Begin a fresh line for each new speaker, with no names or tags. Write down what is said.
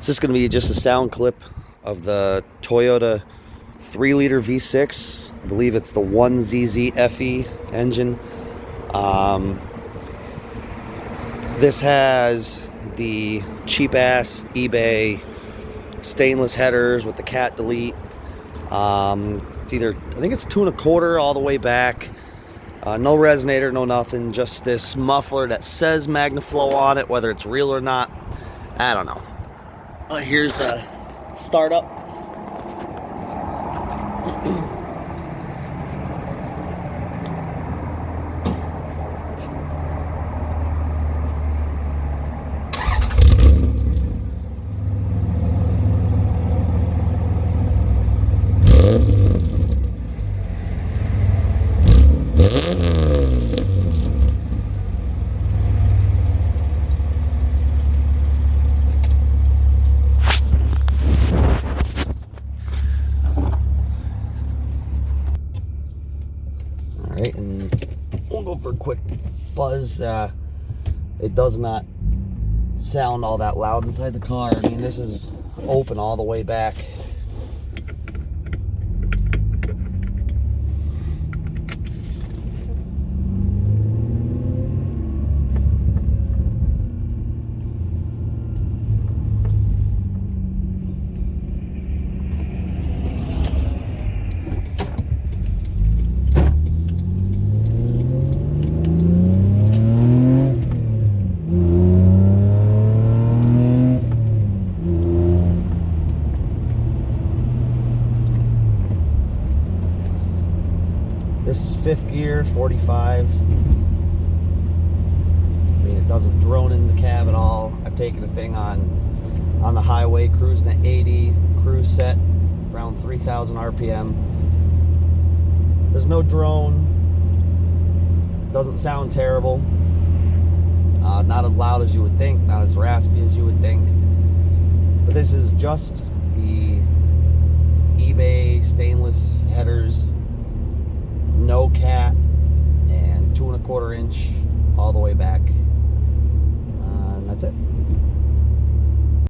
This is going to be just a sound clip of the Toyota 3-liter V6. I believe it's the 1ZZFE engine. This has the cheap-ass eBay stainless headers with the cat delete. It's either, I think it's 2 1/4 all the way back. No resonator, no nothing. Just this muffler that says MagnaFlow on it. Whether it's real or not, I don't know. Here's a startup. Alright, and we'll go for a quick fuzz. It does not sound all that loud inside the car. I mean, this is open all the way back. This is 5th gear, 45. I mean, it doesn't drone in the cab at all. I've taken the thing on the highway, cruising at 80, cruise set, around 3,000 RPM. There's no drone. Doesn't sound terrible. Not as loud as you would think, not as raspy as you would think. But this is just the eBay stainless headers. No cat, and 2 1/4 inch all the way back, and that's it.